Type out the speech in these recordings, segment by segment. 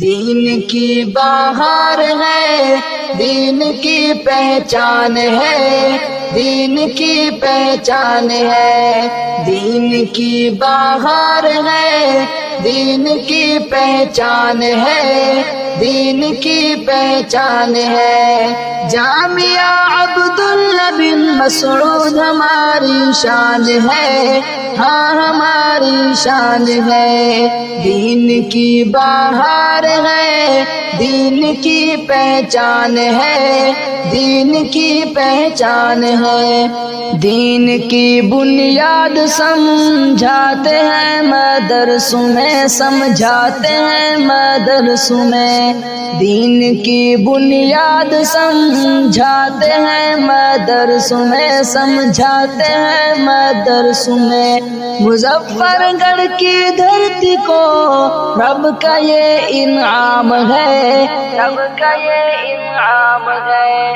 دین کی بہار ہے، دین کی پہچان ہے، دین کی پہچان ہے، دین کی بہار ہے، دین کی پہچان ہے، دین کی پہچان ہے۔ جامعہ عبداللہ بن مسعود ہماری شان ہے، ہاں ہماری شان ہے۔ دین کی بہار ہے، دین کی پہچان ہے، دین کی پہچان ہے۔ دین کی بنیاد سمجھاتے ہیں مدرسوں میں، سمجھاتے ہیں مدرسوں میں۔ دین کی بنیاد سمجھاتے ہیں مدرسوں میں، سمجھاتے ہیں مدرسوں میں۔ مظفر گڑھ کی دھرتی کو رب کا یہ انعام ہے، رب کا یہ انعام ہے۔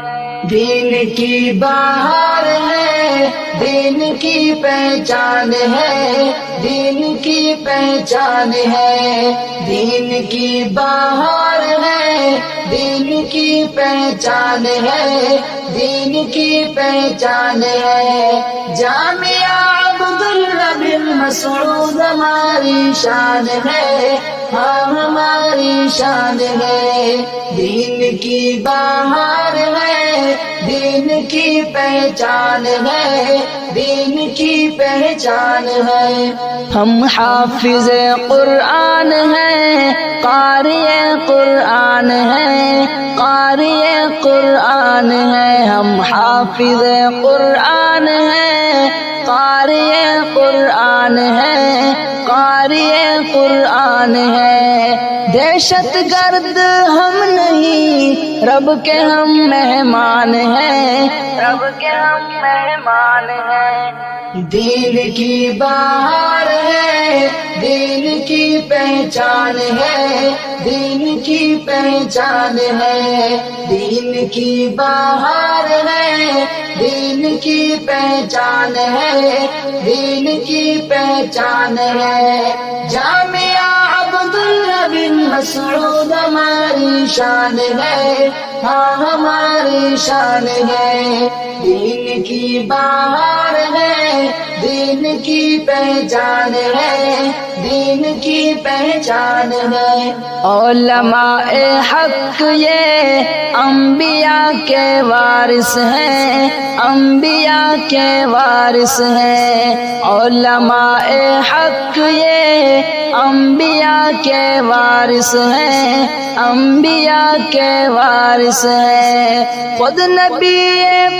دین کی بہار ہے، دین کی پہچان ہے، دین کی پہچان ہے۔ دین کی بہار ہے، دین کی پہچان ہے، دین کی پہچان ہے۔ جامعہ عبداللہ بن مسعود ہماری شان ہے، ہاں ہماری شان ہے۔ دین کی بہار ہے، دین کی پہچان ہے، دین کی پہچان ہے۔ ہم حافظ قرآن ہیں، قاری قرآن ہیں، قاری قرآن ہیں۔ ہم حافظ قرآن ہیں، قاری قرآن ہیں، قاری قرآن ہیں۔ دہشت گرد ہم نہیں، رب کے ہم مہمان ہیں، رب کے ہم مہمان ہیں۔ دین کی بہار ہے، دین کی پہچان ہے، دین کی پہچان ہے۔ دین کی بہار ہے، دین کی پہچان ہے، دین کی پہچان ہے۔ جامعہ عبداللہ بن مسعود ہماری شان ہے، ہاں ہماری شان ہے۔ دین کی بہار ہے، دین کی پہچان ہے، دین کی پہچان ہے۔ علماء حق یہ انبیاء کے وارث ہیں، انبیاء کے وارث ہیں۔ علماء حق یہ انبیاء کے وارث ہیں، انبیاء کے وارث ہیں۔ خود نبی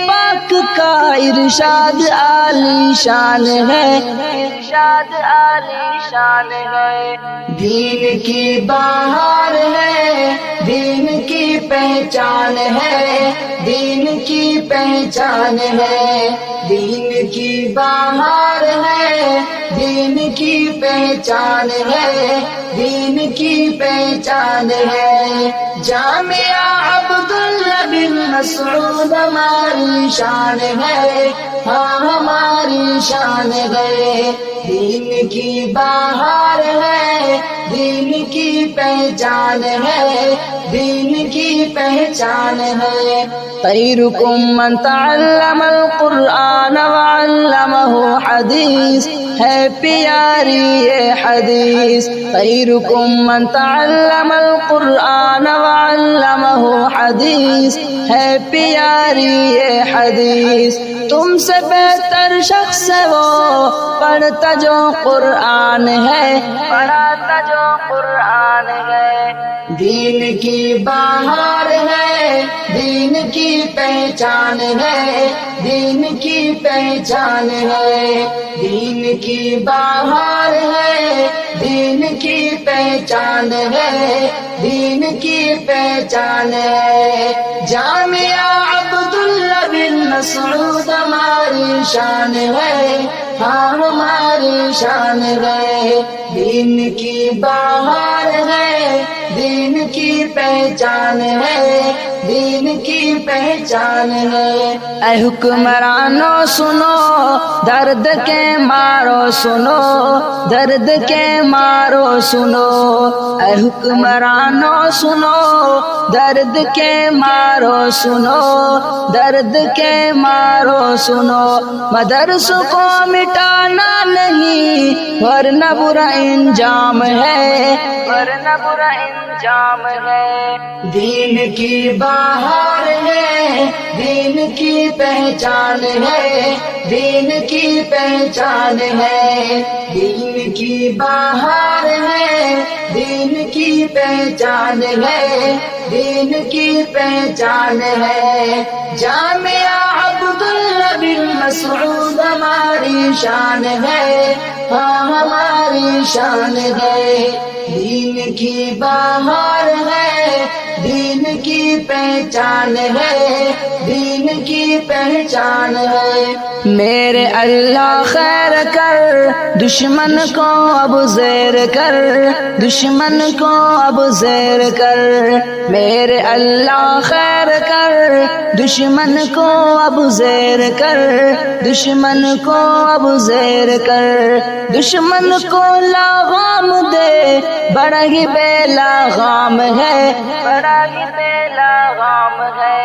پاک کا ارشاد عالی شان ہے، ارشاد عالی شان ہے۔ دین کی بہار ہے، دین کی پہچان ہے، دین کی پہچان ہے۔ دین کی بہار ہے، دین کی پہچان ہے، دین کی پہچان ہے۔ جامعہ عبداللہ بن مسعود ہماری شان ہے، ہاں ہماری شان ہے۔ دین کی بہار ہے، دین کی پہچان ہے، دین کی پہچان ہے۔ خیرکم من تعلم القرآن وعلمہ حدیث، ہے پیاری یہ حدیث۔ خیرکم من تعلم القرآن وعلمہ حدیث، ہے پیاری یہ حدیث۔ تم سے بہتر شخص ہے وہ پڑھتا جو قرآن ہے، پڑھاتا جو قرآن ہے۔ دین کی بہار ہے، دین کی پہچان ہے، دین کی پہچان ہے۔ دین کی بہار ہے، دین کی پہچان ہے، دین کی پہچان ہے۔ جامعہ عبداللہ بن مسعود ہماری شان ہے، ہاں ہماری شان ہے۔ دین کی بہار ہے، دین کی پہچان ہے، دین کی پہچان ہے۔ اے حکمرانو سنو درد کے مارو سنو، درد کے مارو سنو، اے حکمرانو سنو درد کے مارو سنو، درد کے مارو سنو، مدرس کو مٹانا نہیں ورنہ برا انجام ہے، ورنہ برا انجام ہے۔ دین کی بہار ہے، دین کی پہچان ہے، دین کی پہچان ہے، دین کی بہار ہے، دین کی پہچان ہے، دین کی پہچان ہے۔ جامعہ عبداللہ بن مسعود ہماری شان ہے، ہاں ہماری شان ہے۔ دین کی بہار ہے، دین کی پہچان ہے، دین کی پہچان ہے۔ میرے اللہ خیر کر دشمن کو اب زیر کر، دشمن کو اب زیر کر، میرے اللہ خیر کر دشمن کو اب زیر کر، دشمن کو اب زیر کر، دشمن کو لاغام دے بڑا ہی بے لاغام ہے، بڑا ہی بے لاغام ہے۔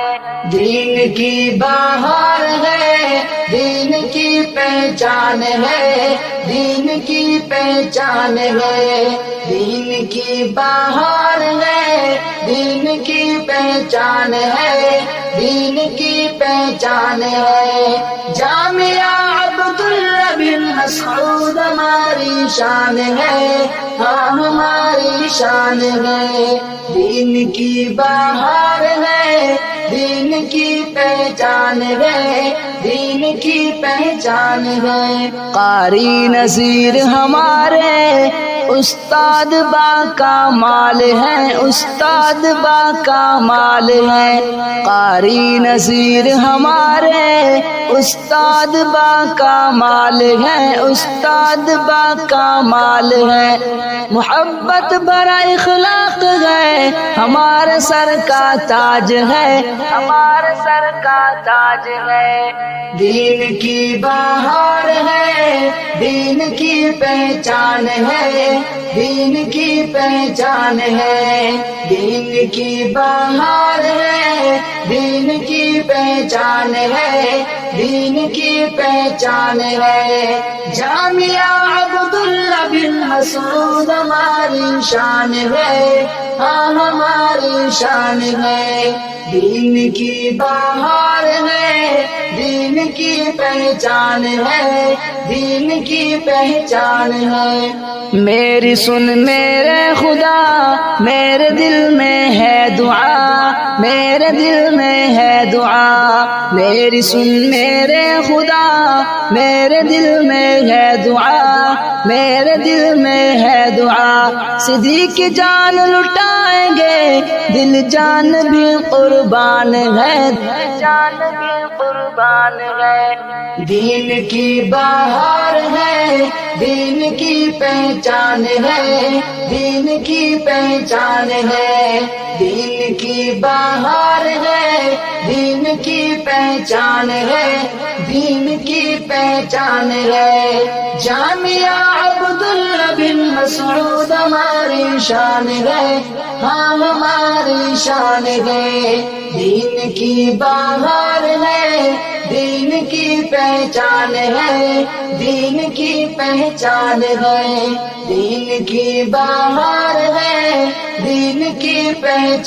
دین کی بہار ہے، دین کی پہچان ہے، دین کی پہچان ہے، دین کی بہار ہے، دین کی پہچان ہے، دین کی پہچان ہے۔ جامعہ عبداللہ بن مسعود ہماری شان ہے، ہاں ہماری شان ہے۔ دین کی بہار ہے، دین کی پہچان ہے، دین کی پہچان ہے۔ قاری نذیر ہمارے استاد با کمال ہیں، استاد با کمال ہیں۔ قاری نذیر ہمارے استاد با کمال ہیں، استاد با کمال ہیں۔ محبت بھرا اخلاق ہے، ہمارے سر کا تاج ہے، ہمارے سر کا تاج ہے۔ دین کی بہار ہے، دین کی پہچان ہے، دین کی پہچان ہے، دین کی بہار ہے، دین کی پہچان ہے، دین کی پہچان ہے۔ جامعہ عبداللہ بن مسعود ہماری شان ہے، ہاں ہماری شان ہے۔ دین کی بہار ہے، دین کی پہچان ہے، دین کی پہچان ہے۔ میری سن میرے خدا، میرے دل میں ہے دعا، میرے دل میں ہے دعا، میری سن میرے خدا، میرے دل میں ہے دعا، میرے دل میں ہے دعا۔ صدیق جان لٹائیں گے، دل جان بھی قربان ہے، دل جان بھی قربان ہے۔ دین کی بہار ہے، دین کی پہچان ہے، دین کی پہچان ہے، دین کی بہار ہے، دین کی پہچان ہے، دین کی پہچان ہے۔ جامعہ عبداللہ بن مسعود ہماری شان ہے، ہاں ہماری شان ہے۔ دین کی بہار ہے، دین کی پہچان ہے، دین کی پہچان ہے، دین کی بہار ہے، دین کی پہچان